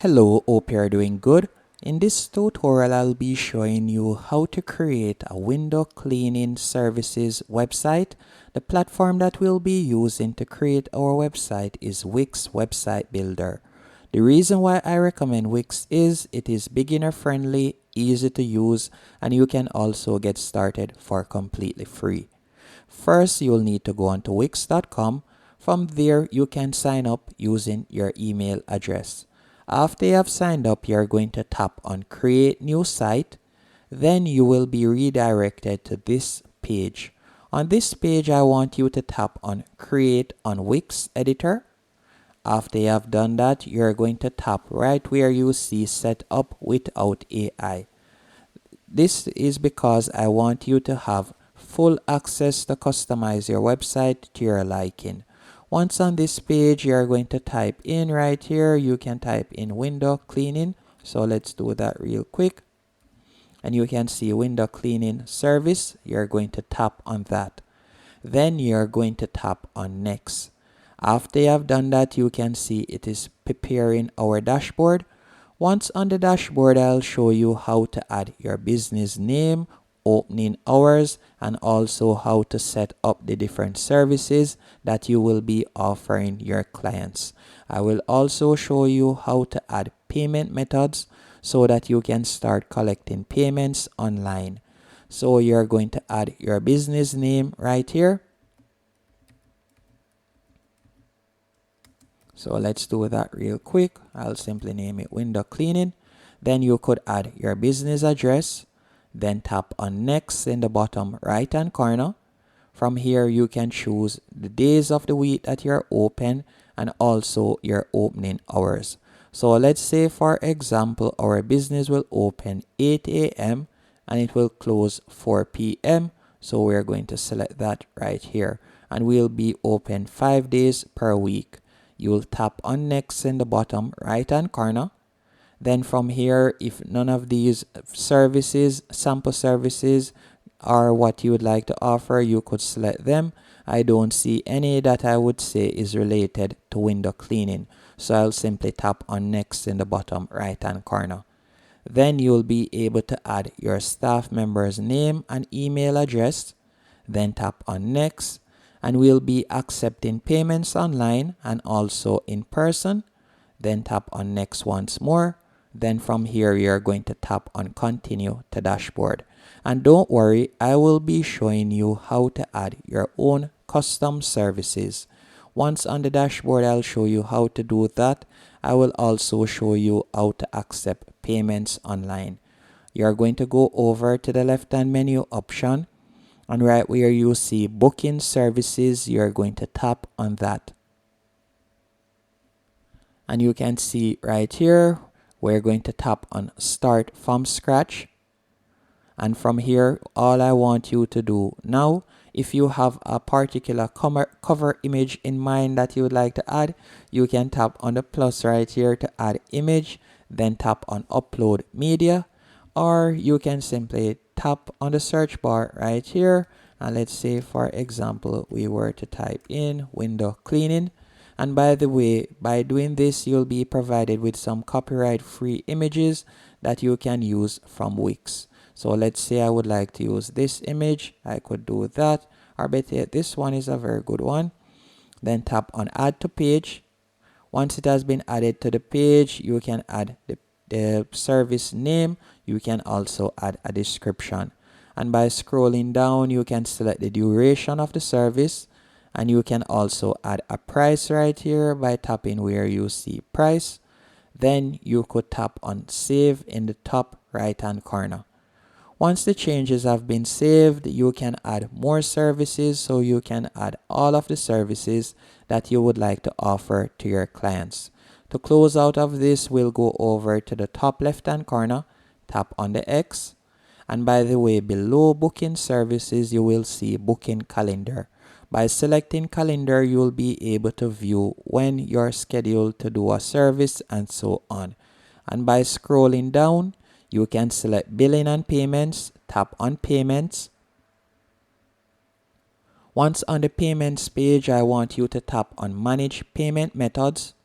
Hello, hope you're doing good. In this tutorial, I'll be showing you how to create a window cleaning services website. The platform that we'll be using to create our website is Wix Website Builder. The reason why I recommend Wix is it is beginner friendly, easy to use, and you can also get started for completely free. First, you'll need to go onto wix.com. From there, you can sign up using your email address. After you have signed up, you're going to tap on Create New Site. Then you will be redirected to this page. On this page, I want you to tap on Create on Wix Editor. After you have done that, you're going to tap right where you see Set Up Without AI. This is because I want you to have full access to customize your website to your liking. Once on this page, you're going to type in right here, you can type in window cleaning. So let's do that real quick. And you can see window cleaning service. You're going to tap on that. Then you're going to tap on next. After you have done that, you can see it is preparing our dashboard. Once on the dashboard, I'll show you how to add your business name, opening hours, and also how to set up the different services that you will be offering your clients. I will also show you how to add payment methods so that you can start collecting payments online. So you're going to add your business name right here. So let's do that real quick. I'll simply name it window cleaning. Then you could add your business address. Then tap on next in the bottom right hand corner. From here you can choose the days of the week that you're open and also your opening hours. So let's say for example our business will open 8 a.m. and it will close 4 p.m. So we're going to select that right here, and we'll be open 5 days per week. You'll tap on next in the bottom right hand corner. Then from here, if none of these services, sample services, are what you would like to offer, you could select them. I don't see any that I would say is related to window cleaning. So I'll simply tap on next in the bottom right hand corner. Then you'll be able to add your staff member's name and email address. Then tap on next, and we'll be accepting payments online and also in person. Then tap on next once more. Then from here, you're going to tap on continue to dashboard. And don't worry, I will be showing you how to add your own custom services. Once on the dashboard, I'll show you how to do that. I will also show you how to accept payments online. You're going to go over to the left hand menu option, and right where you see booking services, you're going to tap on that. And you can see right here, we're going to tap on start from scratch. And from here, all I want you to do now, if you have a particular cover image in mind that you would like to add, you can tap on the plus right here to add image, then tap on upload media, or you can simply tap on the search bar right here. And let's say, for example, we were to type in window cleaning. And by the way, by doing this, you'll be provided with some copyright-free images that you can use from Wix. So let's say I would like to use this image. I could do that. Or better yet, this one is a very good one. Then tap on add to page. Once it has been added to the page, you can add the service name. You can also add a description. And by scrolling down, you can select the duration of the service. And you can also add a price right here by tapping where you see price. Then you could tap on save in the top right hand corner. Once the changes have been saved, you can add more services, so you can add all of the services that you would like to offer to your clients. To close out of this, we'll go over to the top left hand corner, tap on the X, and by the way, below booking services, you will see booking calendar. By selecting calendar, you'll be able to view when you're scheduled to do a service and so on. And by scrolling down, you can select billing and payments, tap on payments. Once on the payments page, I want you to tap on manage payment methods.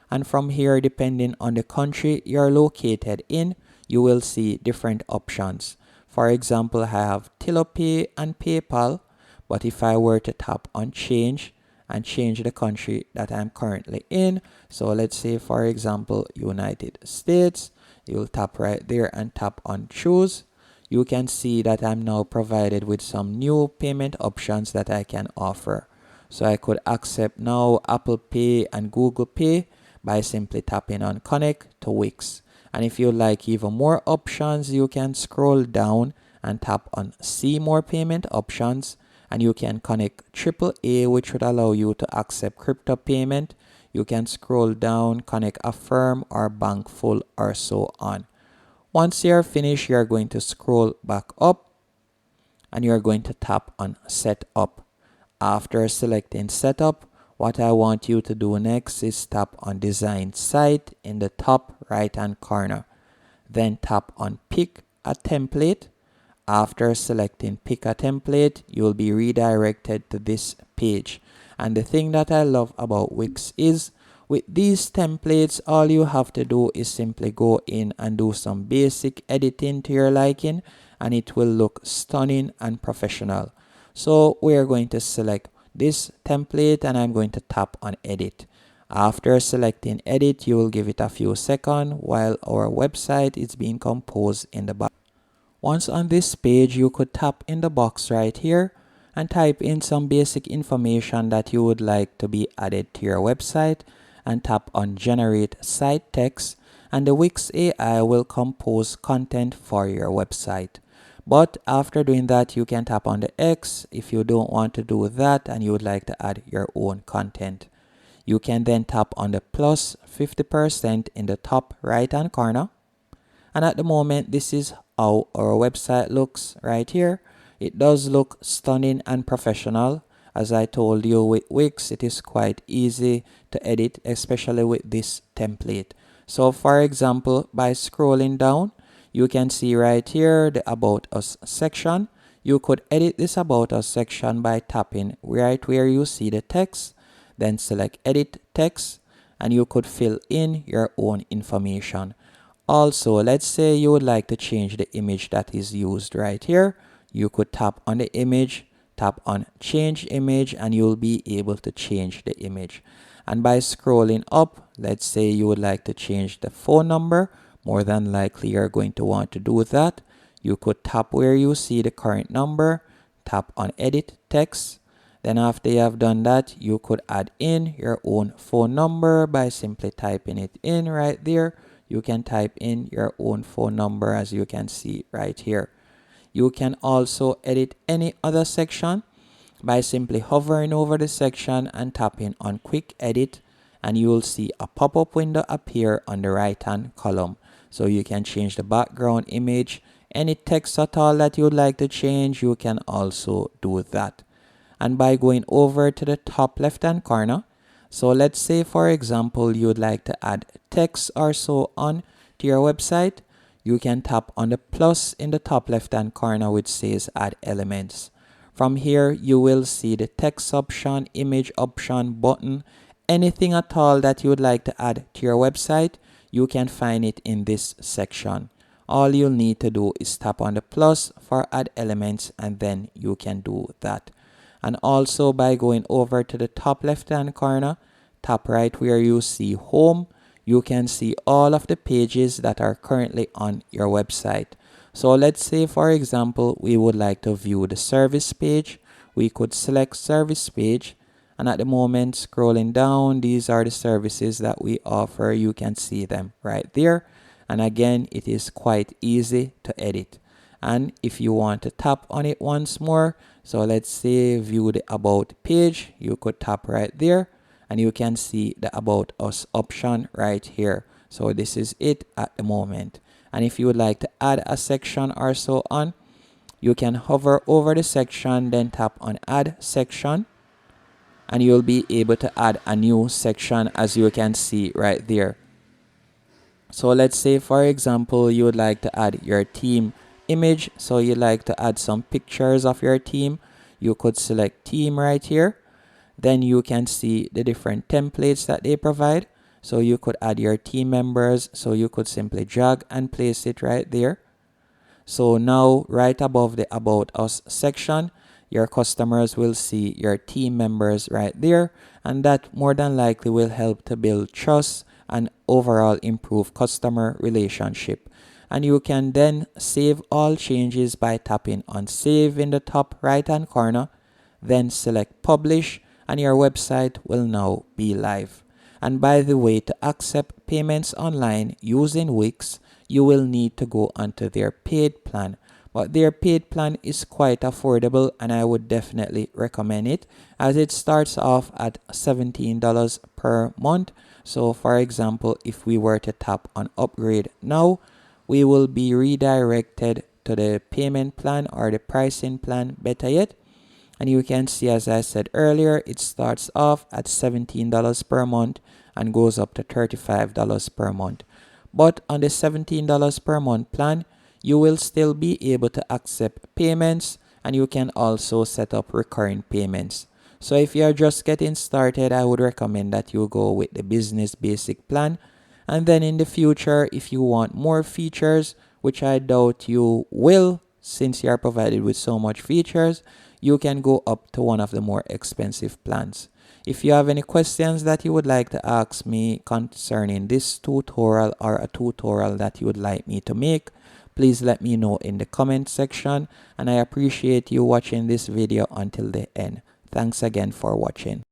And from here, depending on the country you're located in, you will see different options. For example, I have TiloPay and PayPal, but if I were to tap on change and change the country that I'm currently in, so let's say for example United States, you'll tap right there and tap on choose. You can see that I'm now provided with some new payment options that I can offer. So I could accept now Apple Pay and Google Pay by simply tapping on connect to Wix. And if you like even more options, you can scroll down and tap on see more payment options, and you can connect AAA, which would allow you to accept crypto payment. You can scroll down, connect Affirm or Bank Full or so on. Once you're finished, you're going to scroll back up and you're going to tap on setup. After selecting setup, what I want you to do next is tap on design site in the top right hand corner. Then tap on pick a template. After selecting pick a template, you will be redirected to this page. And the thing that I love about Wix is with these templates, all you have to do is simply go in and do some basic editing to your liking, and it will look stunning and professional. So we are going to select this template and I'm going to tap on edit. After selecting edit, you will give it a few seconds while our website is being composed in the back. Once on this page, you could tap in the box right here and type in some basic information that you would like to be added to your website and tap on generate site text, and the Wix AI will compose content for your website. But after doing that, you can tap on the X if you don't want to do that and you would like to add your own content. You can then tap on the plus 50% in the top right hand corner. And at the moment, this is how our website looks right here. It does look stunning and professional. As I told you, with Wix, it is quite easy to edit, especially with this template. So for example, by scrolling down, you can see right here the About Us section. You could edit this About Us section by tapping right where you see the text, then select Edit Text, and you could fill in your own information. Also, let's say you would like to change the image that is used right here. You could tap on the image, tap on change image, and you'll be able to change the image. And by scrolling up, let's say you would like to change the phone number. More than likely you're going to want to do that. You could tap where you see the current number, tap on edit text. Then after you have done that, you could add in your own phone number by simply typing it in right there. You can type in your own phone number as you can see right here. You can also edit any other section by simply hovering over the section and tapping on quick edit, and you will see a pop-up window appear on the right hand column. So you can change the background image, any text at all that you would like to change, you can also do that. And by going over to the top left hand corner, so let's say for example you would like to add text or so on to your website, you can tap on the plus in the top left hand corner which says add elements. From here you will see the text option, image option, button, anything at all that you would like to add to your website, you can find it in this section. All you'll need to do is tap on the plus for add elements and then you can do that. And also by going over to the top left hand corner, tap right where you see home, you can see all of the pages that are currently on your website. So let's say for example we would like to view the service page. We could select service page, and at the moment scrolling down, these are the services that we offer. You can see them right there, and again it is quite easy to edit. And if you want to tap on it once more, so let's say view the about page, you could tap right there and you can see the about us option right here. So this is it at the moment. And if you would like to add a section or so on, you can hover over the section, then tap on add section, and you'll be able to add a new section as you can see right there. So let's say for example you would like to add your team image, so you like to add some pictures of your team. You could select team right here, then you can see the different templates that they provide. So you could add your team members. So you could simply drag and place it right there. So now right above the About Us section, your customers will see your team members right there, and that more than likely will help to build trust and overall improve customer relationship. And you can then save all changes by tapping on Save in the top right hand corner, then select Publish, and your website will now be live. And by the way, to accept payments online using Wix, you will need to go onto their paid plan. But their paid plan is quite affordable, and I would definitely recommend it, as it starts off at $17 per month. So for example, if we were to tap on upgrade now, we will be redirected to the payment plan or the pricing plan, better yet. And you can see, as I said earlier, it starts off at $17 per month and goes up to $35 per month. But on the $17 per month plan, you will still be able to accept payments, and you can also set up recurring payments. So if you are just getting started, I would recommend that you go with the business basic plan. And then in the future, if you want more features, which I doubt you will since you are provided with so much features, you can go up to one of the more expensive plans. If you have any questions that you would like to ask me concerning this tutorial or a tutorial that you would like me to make, please let me know in the comment section, and I appreciate you watching this video until the end. Thanks again for watching.